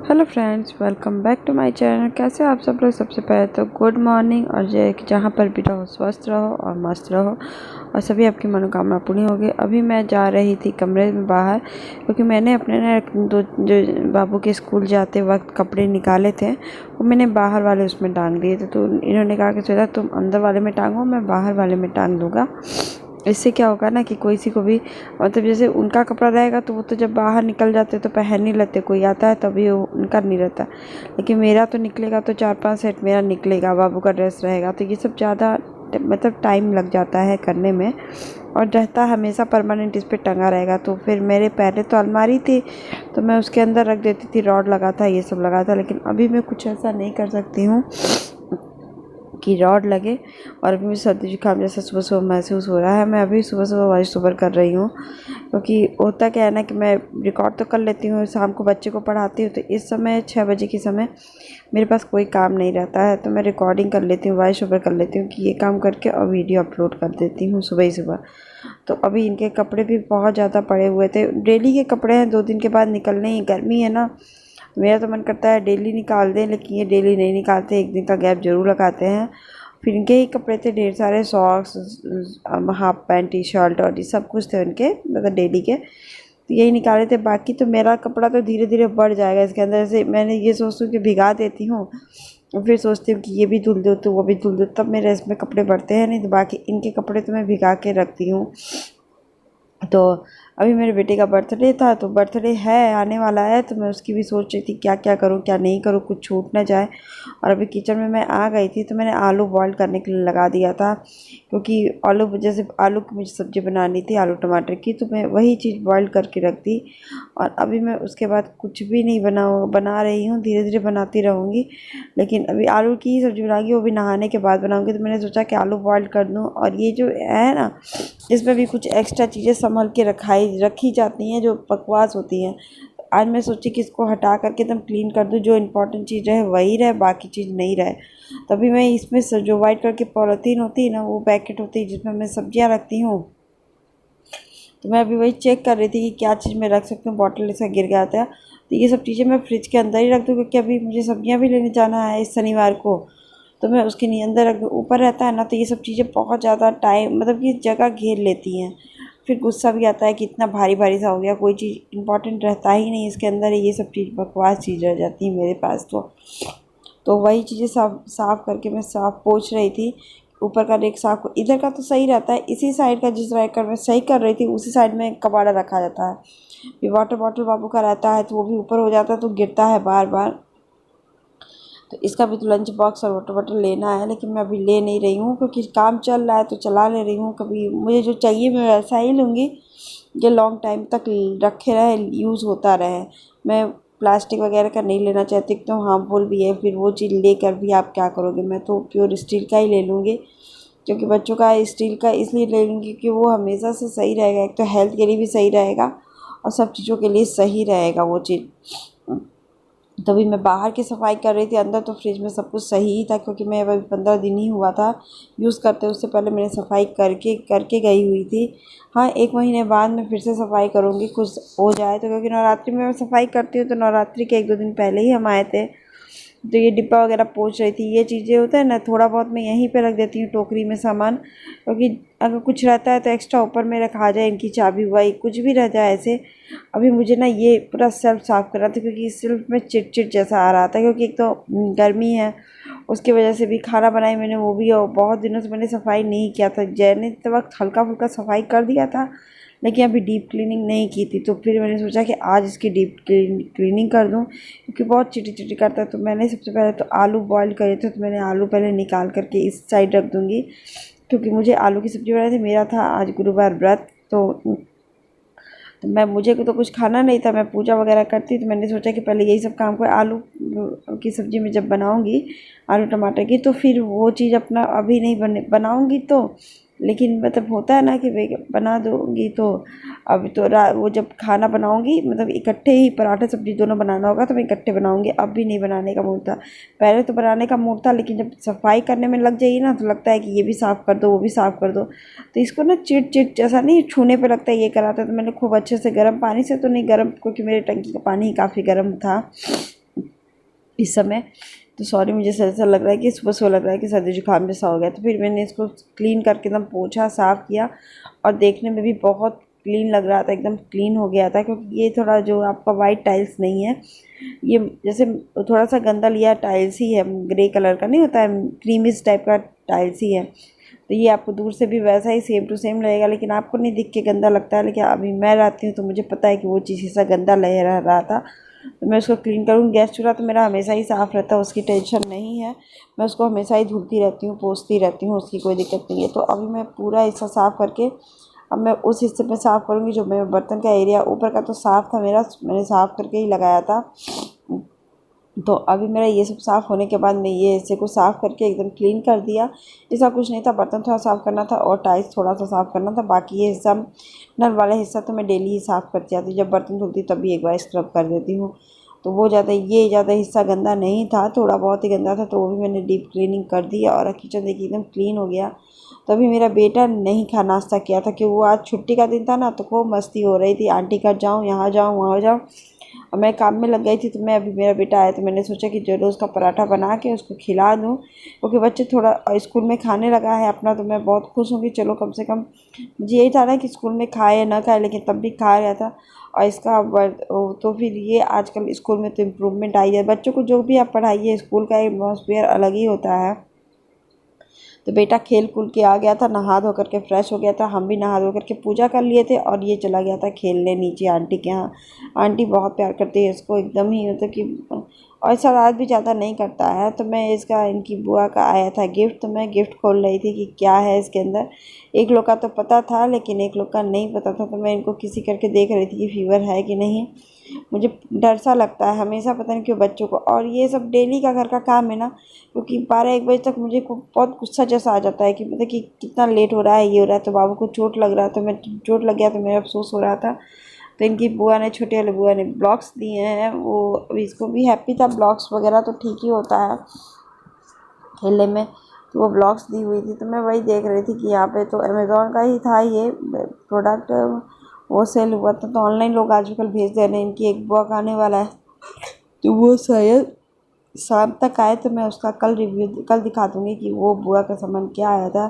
Hello friends, welcome back to my channel. कैसे आप सब लोग? सबसे पहले तो गुड मॉर्निंग। और जहाँ पर भी रहो स्वस्थ रहो और मस्त रहो और सभी आपकी मनोकामना पूरी होगी। अभी मैं जा रही थी कमरे में बाहर, क्योंकि मैंने अपने दो जो बाबू के स्कूल जाते वक्त कपड़े निकाले थे वो मैंने बाहर वाले उसमें टांग दिए थे। तो इन्होंने कहा कि चला तुम अंदर वाले में टांगो, मैं बाहर वाले में टांग दूँगा। इससे क्या होगा ना कि कोई सी को भी मतलब जैसे उनका कपड़ा रहेगा तो वो तो जब बाहर निकल जाते तो पहन नहीं लेते, कोई आता है तभी वो उनका नहीं रहता। लेकिन मेरा तो निकलेगा तो 4-5 सेट मेरा निकलेगा, बाबू का ड्रेस रहेगा, तो ये सब ज़्यादा मतलब टाइम लग जाता है करने में और रहता हमेशा परमानेंट इस पर टंगा रहेगा। तो फिर मेरे पहले तो अलमारी थी तो मैं उसके अंदर रख देती थी, रॉड लगा था, ये सब लगा था। लेकिन अभी मैं कुछ ऐसा नहीं कर सकती हूँ कि रॉड लगे। और अभी मुझे सर्दी जुकाम जैसा सुबह सुबह महसूस हो रहा है। मैं अभी सुबह सुबह वॉइस ओवर कर रही हूँ, क्योंकि होता क्या है ना कि मैं रिकॉर्ड तो कर लेती हूँ, शाम को बच्चे को पढ़ाती हूँ, तो इस समय 6 बजे के समय मेरे पास कोई काम नहीं रहता है, तो मैं रिकॉर्डिंग कर लेती हूँ, वॉइस ओवर कर लेती हूँ कि ये काम करके और वीडियो अपलोड कर देती हूँ सुबह ही सुबह। तो अभी इनके कपड़े भी बहुत ज़्यादा पड़े हुए थे, डेली के कपड़े हैं, 2 दिन के बाद निकलने ही। गर्मी है ना, मेरा तो मन करता है डेली निकाल दें, लेकिन ये डेली नहीं निकालते, 1 दिन का गैप ज़रूर लगाते हैं। फिर इनके ही कपड़े थे, ढेर सारे socks, half pant, T shirt और ये सब कुछ थे उनके, मतलब डेली के, तो यही निकाले थे। बाकी तो मेरा कपड़ा तो धीरे धीरे बढ़ जाएगा इसके अंदर से। मैंने ये सोचती हूँ कि भिगा देती हूँ और फिर सोचती हूँ कि ये भी धुल दो तो वो भी धुल दो, तब मेरे इसमें कपड़े बढ़ते हैं। नहीं तो बाकी इनके कपड़े तो मैं भिगा के रखती हूँ। तो अभी मेरे बेटे का बर्थडे था, तो बर्थडे है आने वाला है, तो मैं उसकी भी सोच रही थी क्या क्या करूँ क्या नहीं करूँ, कुछ छूट ना जाए। और अभी किचन में मैं आ गई थी तो मैंने आलू बॉईल करने के लिए लगा दिया था, क्योंकि आलू जैसे आलू की मुझे सब्ज़ी बनानी थी आलू टमाटर की, तो मैं वही चीज़ बॉईल करके रख दी। और अभी मैं उसके बाद कुछ भी नहीं बना रही हूँ, धीरे धीरे बनाती रहूँगी। लेकिन अभी आलू की ही सब्ज़ी बनाऊँगी, वो भी नहाने के बाद बनाऊँगी। तो मैंने सोचा कि आलू बॉईल कर दूँ। और ये जो है ना, इसमें भी कुछ एक्स्ट्रा चीज़ें संभल के रखी जाती हैं जो बकवास होती हैं। आज मैं सोची कि इसको हटा करके एकदम क्लीन कर दूँ, जो इम्पोर्टेंट चीज़ रहे वही रहे, बाकी चीज़ नहीं रहे। तभी मैं इसमें जो वाइट कलर की पॉलीथीन होती है ना, वो पैकेट होती है जिसमें मैं सब्जियां रखती हूँ, तो मैं अभी वही चेक कर रही थी कि क्या चीज़ मैं रख सकती हूँ। बॉटल ऐसा गिर गया था, तो ये सब चीज़ें मैं फ्रिज के अंदर ही रख दूँ, क्योंकि अभी मुझे सब्जियाँ भी लेने जाना है इस शनिवार को। तो मैं उसके अंदर रख दूँ, ऊपर रहता है ना, तो ये सब चीज़ें बहुत ज़्यादा टाइम मतलब कि जगह घेर लेती हैं। फिर गुस्सा भी आता है कि इतना भारी भारी सा हो गया, कोई चीज़ इंपॉर्टेंट रहता ही नहीं इसके अंदर, ये सब चीज़ बकवास चीज़ रह जाती है मेरे पास। तो वही चीज़ें साफ साफ करके मैं साफ पोंछ रही थी। ऊपर का रेक साफ, इधर का तो सही रहता है, इसी साइड का जिस साइड का मैं सही कर रही थी उसी साइड में कबाड़ा रखा जाता है। ये वाटर बॉटल बाबू का रहता है तो वो भी ऊपर हो जाता है, तो गिरता है बार बार। तो इसका भी तो लंच बॉक्स और वाटर बॉटल लेना है, लेकिन मैं अभी ले नहीं रही हूँ, क्योंकि काम चल रहा है तो चला ले रही हूँ। कभी मुझे जो चाहिए मैं वैसा ही लूँगी, जो लॉन्ग टाइम तक रखे रहे, यूज़ होता रहे। मैं प्लास्टिक वगैरह का नहीं लेना चाहती, तो हार्मफुल भी है, फिर वो चीज़ लेकर भी आप क्या करोगे। मैं तो प्योर स्टील का ही ले लूँगी, क्योंकि बच्चों का स्टील का इसलिए ले लूँगी क्योंकि वो हमेशा से सही रहेगा, एक तो हेल्थ के लिए भी सही रहेगा और सब चीज़ों के लिए सही रहेगा वो चीज़। तभी मैं बाहर की सफाई कर रही थी, अंदर तो फ्रिज में सब कुछ सही ही था, क्योंकि मैं अभी 15 दिन ही हुआ था यूज़ करते, उससे पहले मैंने सफाई करके करके गई हुई थी। हाँ, 1 महीने बाद मैं फिर से सफाई करूँगी, कुछ हो जाए तो, क्योंकि नवरात्रि में मैं सफाई करती हूँ, तो नवरात्रि के 1-2 दिन पहले ही हम आए थे। तो ये डिब्बा वगैरह पोंछ रही थी, ये चीज़ें होता है ना, थोड़ा बहुत मैं यहीं पे रख देती हूँ टोकरी में सामान, क्योंकि अगर कुछ रहता है तो एक्स्ट्रा ऊपर में रखा जाए, इनकी चाबी हुआ कुछ भी रह जाए ऐसे। अभी मुझे ना ये पूरा सेल्फ साफ़ करना था, क्योंकि इस सेल्फ में चिट जैसा आ रहा था, क्योंकि एक तो गर्मी है, उसकी वजह से भी खाना बनाई मैंने वो भी, और बहुत दिनों से मैंने सफाई नहीं किया था। जैने वक्त हल्का फुल्का सफाई कर दिया था, लेकिन अभी डीप क्लीनिंग नहीं की थी। तो फिर मैंने सोचा कि आज इसकी डीप क्लीनिंग कर दूं, क्योंकि बहुत चिटी चिटी करता है। तो मैंने सबसे पहले तो आलू बॉईल करे थे, तो मैंने आलू पहले निकाल करके इस साइड रख दूंगी, क्योंकि मुझे आलू की सब्ज़ी बनाई थी। मेरा था आज गुरुवार व्रत, तो मैं मुझे तो कुछ खाना नहीं था, मैं पूजा वगैरह करती, तो मैंने सोचा कि पहले यही सब काम कर, आलू की सब्ज़ी में जब बनाऊंगी आलू टमाटर की, तो फिर वो चीज़ अपना अभी नहीं बनाऊंगी तो, लेकिन मतलब होता है ना कि बना दूंगी तो अब तो वो जब खाना बनाऊंगी, मतलब इकट्ठे ही पराठे सब्ज़ी दोनों बनाना होगा तो मैं इकट्ठे बनाऊंगी। अब भी नहीं बनाने का मूड था, पहले तो बनाने का मूड था, लेकिन जब सफाई करने में लग जाइए ना, तो लगता है कि ये भी साफ़ कर दो वो भी साफ़ कर दो, तो इसको ना चिट चिट जैसा नहीं, छूने पे लगता है ये कराता है। तो मैंने खूब अच्छे से गर्म पानी से, तो नहीं गर्म, क्योंकि मेरे टंकी का पानी ही काफ़ी गर्म था, इस समय। तो सॉरी, मुझे ऐसा लग रहा है कि सुबह सुबह लग रहा है कि सर्दी जुकाम जैसा हो गया। तो फिर मैंने इसको क्लीन करके एकदम पोंछा, साफ़ किया और देखने में भी बहुत क्लीन लग रहा था, एकदम क्लीन हो गया था। क्योंकि ये थोड़ा जो आपका वाइट टाइल्स नहीं है, ये जैसे थोड़ा सा गंदा लिया टाइल्स ही है, ग्रे कलर का नहीं होता है, क्रीमिश टाइप का टाइल्स ही है। तो ये आपको दूर से भी वैसा ही सेम टू सेम लगेगा, लेकिन आपको नहीं दिख के गंदा लगता है। लेकिन अभी मैं रहती हूँ तो मुझे पता है कि वो चीज़ ऐसा गंदा लग रहा था। तो मैं उसको क्लीन करूँगी। गैस चूल्हा तो मेरा हमेशा ही साफ़ रहता है, उसकी टेंशन नहीं है। मैं उसको हमेशा ही धुलती रहती हूँ, पोंछती रहती हूँ, उसकी कोई दिक्कत नहीं है। तो अभी मैं पूरा हिस्सा साफ़ करके अब मैं उस हिस्से पे साफ़ करूँगी जो मैं बर्तन का एरिया ऊपर का तो साफ़ था मेरा, मैंने साफ़ करके ही लगाया था। तो अभी मेरा ये सब साफ़ होने के बाद मैं ये हिस्से को साफ़ करके एकदम क्लीन कर दिया। ऐसा कुछ नहीं था, बर्तन थोड़ा साफ़ करना था और टाइल्स थोड़ा सा साफ़ करना था। बाकी ये हिस्सा, नल वाला हिस्सा तो मैं डेली ही साफ़ करती आती हूँ। जब बर्तन धुलती तभी एक बार स्क्रब कर देती हूँ। तो वो ज़्यादा हिस्सा गंदा नहीं था, थोड़ा बहुत ही गंदा था, तो वो भी मैंने डीप क्लीनिंग कर दी और किचन देखिए एकदम क्लीन हो गया। तो अभी मेरा बेटा नहीं नाश्ता किया था, कि वो आज छुट्टी का दिन था ना, तो खूब मस्ती हो रही थी, आंटी घर जाऊँ, यहाँ जाऊँ, वहाँ जाऊँ। और मैं काम में लग गई थी। तो मैं अभी मेरा बेटा आया तो मैंने सोचा कि चलो उसका पराठा बना के उसको खिला दूँ, क्योंकि बच्चे थोड़ा स्कूल में खाने लगा है अपना। तो मैं बहुत खुश हूँ कि चलो कम से कम, मुझे यही था ना कि स्कूल में खाए या ना खाए, लेकिन तब भी खा गया था। और इसका तो फिर ये आजकल स्कूल में तो इम्प्रूवमेंट आई है। बच्चों को जो भी आप पढ़ाइए, स्कूल का एटमॉस्फेयर अलग ही होता है। तो बेटा खेल कूद के आ गया था, नहा धो करके फ्रेश हो गया था, हम भी नहा धो करके पूजा कर लिए थे और ये चला गया था खेलने नीचे आंटी के यहाँ। आंटी बहुत प्यार करती है इसको, एकदम ही मतलब कि, और शरारत भी ज़्यादा नहीं करता है। तो मैं इसका, इनकी बुआ का आया था गिफ्ट, तो मैं गिफ्ट खोल रही थी कि क्या है इसके अंदर। एक लोग का तो पता था लेकिन एक लोग का नहीं पता था। तो मैं इनको किसी करके देख रही थी कि फीवर है कि नहीं। मुझे डर सा लगता है हमेशा, पता नहीं क्यों बच्चों को। और ये सब डेली का घर का काम है ना, क्योंकि 12-1 बजे तक मुझे बहुत गुस्सा जैसा आ जाता है कि मतलब कि कितना लेट हो रहा है, ये हो रहा है। तो बाबू को चोट लग रहा है, तो मैं चोट लग गया तो मेरा अफसोस हो रहा था। तो इनकी बुआ ने, छोटे वाले बुआ ने ब्लॉक्स दिए हैं। वो अभी इसको भी हैप्पी था, ब्लॉक्स वगैरह तो ठीक ही होता है खेलने में। तो वो ब्लॉक्स दी हुई थी, तो मैं वही देख रही थी कि यहाँ पे तो अमेज़ॉन का ही था ये प्रोडक्ट, वो सेल हुआ था। तो ऑनलाइन लोग आजकल भेज दे रहे हैं। इनकी एक बुआ का आने वाला है, तो वो शायद शाम तक आए, तो मैं उसका कल दिखा दूँगी कि वो बुआ का सामान क्या आया था।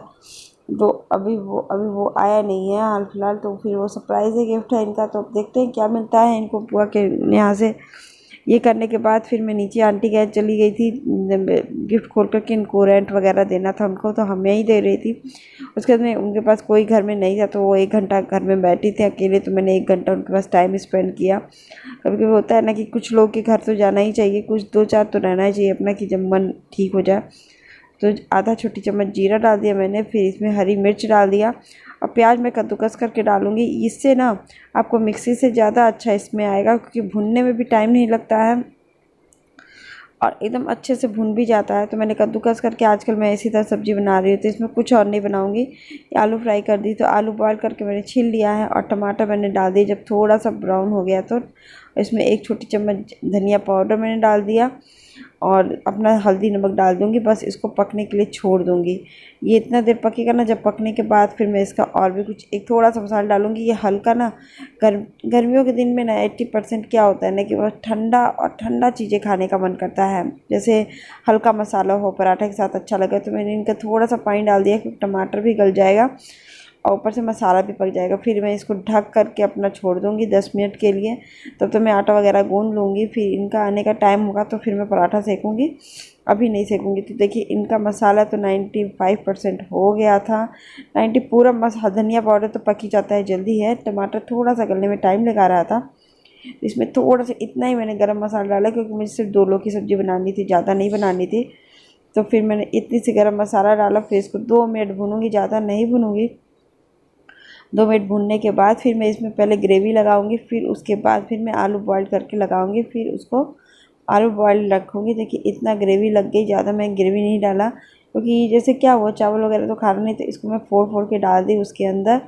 तो अभी वो आया नहीं है हाल फिलहाल। तो फिर वो सरप्राइज़ गिफ्ट है इनका, तो अब देखते हैं क्या मिलता है इनको बुआ के यहाँ से। ये करने के बाद फिर मैं नीचे आंटी के यहाँ चली गई थी, गिफ्ट खोल करके इनको रेंट वगैरह देना था उनको, तो हमें ही दे रही थी। उसके बाद में उनके पास कोई घर में नहीं था, तो वो 1 घंटा घर में बैठी थी अकेले। तो मैंने 1 घंटा उनके पास टाइम स्पेंड किया। कभी कभी होता है ना कि कुछ लोग के घर तो जाना ही चाहिए, कुछ 2-4 तो रहना ही चाहिए अपना, कि जब मन ठीक हो जाए। तो आधा छोटी चम्मच जीरा डाल दिया मैंने, फिर इसमें हरी मिर्च डाल दिया और प्याज मैं कद्दूकस करके डालूँगी। इससे ना आपको मिक्सी से ज़्यादा अच्छा इसमें आएगा, क्योंकि भुनने में भी टाइम नहीं लगता है और एकदम अच्छे से भुन भी जाता है। तो मैंने कद्दूकस करके, आजकल मैं इसी तरह सब्ज़ी बना रही हूँ, तो इसमें कुछ और नहीं बनाऊँगी। आलू फ्राई कर दी, तो आलू बॉयल करके मैंने छील लिया है और टमाटर मैंने डाल दिए। जब थोड़ा सा ब्राउन हो गया तो इसमें 1 छोटी चम्मच धनिया पाउडर मैंने डाल दिया और अपना हल्दी नमक डाल दूँगी। बस इसको पकने के लिए छोड़ दूँगी। ये इतना देर पकेगा ना, जब पकने के बाद फिर मैं इसका और भी कुछ एक थोड़ा सा मसाला डालूँगी। ये हल्का ना, गर्मियों के दिन में ना 80% क्या होता है ना कि बस ठंडा और ठंडा चीज़ें खाने का मन करता है। जैसे हल्का मसाला हो, पराठे के साथ अच्छा लगे। तो मैंने इनका थोड़ा सा पानी डाल दिया, क्योंकि टमाटर भी गल जाएगा और ऊपर से मसाला भी पक जाएगा। फिर मैं इसको ढक करके अपना छोड़ दूँगी 10 मिनट के लिए। तब तो मैं आटा वगैरह गूँध लूँगी। फिर इनका आने का टाइम होगा तो फिर मैं पराठा सेकूँगी, अभी नहीं सेकूँगी। तो देखिए इनका मसाला तो 95% हो गया था। 90 पूरा धनिया पाउडर तो पक ही जाता है जल्दी है, टमाटर थोड़ा सा गलने में टाइम लगा रहा था। इसमें थोड़ा सा इतना ही मैंने गरम मसाला डाला, क्योंकि मुझे सिर्फ 2 लोग की सब्ज़ी बनानी थी, ज़्यादा नहीं बनानी थी। तो फिर मैंने इतनी सी गरम मसाला डाला। फिर इसको 2 मिनट भूनूँगी, ज़्यादा नहीं भूनूँगी। 2 मिनट भूनने के बाद फिर मैं इसमें पहले ग्रेवी लगाऊंगी, फिर उसके बाद फिर मैं आलू बॉईल करके लगाऊंगी, फिर उसको आलू बॉईल रखूँगी। देखिए इतना ग्रेवी लग गई, ज़्यादा मैं ग्रेवी नहीं डाला, क्योंकि जैसे क्या हुआ, चावल वगैरह तो खाना नहीं, तो इसको मैं फोड़ फोड़ के डाल दी उसके अंदर।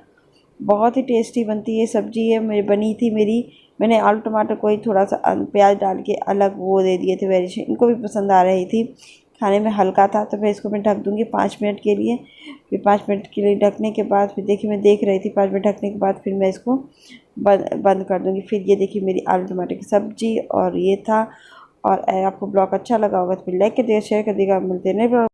बहुत ही टेस्टी बनती है सब्ज़ी। ये मेरी बनी थी मेरी, मैंने आलू टमाटर को ही थोड़ा सा प्याज डाल के अलग वो दे दिए थे वेरिएशन, इनको भी पसंद आ रही थी, खाने में हल्का था। तो फिर इसको मैं ढक दूँगी 5 मिनट के लिए। फिर 5 मिनट के लिए ढकने के बाद फिर देखिए, मैं देख रही थी 5 मिनट ढकने के बाद फिर मैं इसको बंद कर दूँगी। फिर ये देखिए मेरी आलू टमाटर की सब्ज़ी, और ये था और आपको ब्लॉग अच्छा लगा होगा तो फिर लाइक कर दिएगा, शेयर कर दिएगा। मिलते हैं नए ब्लॉग।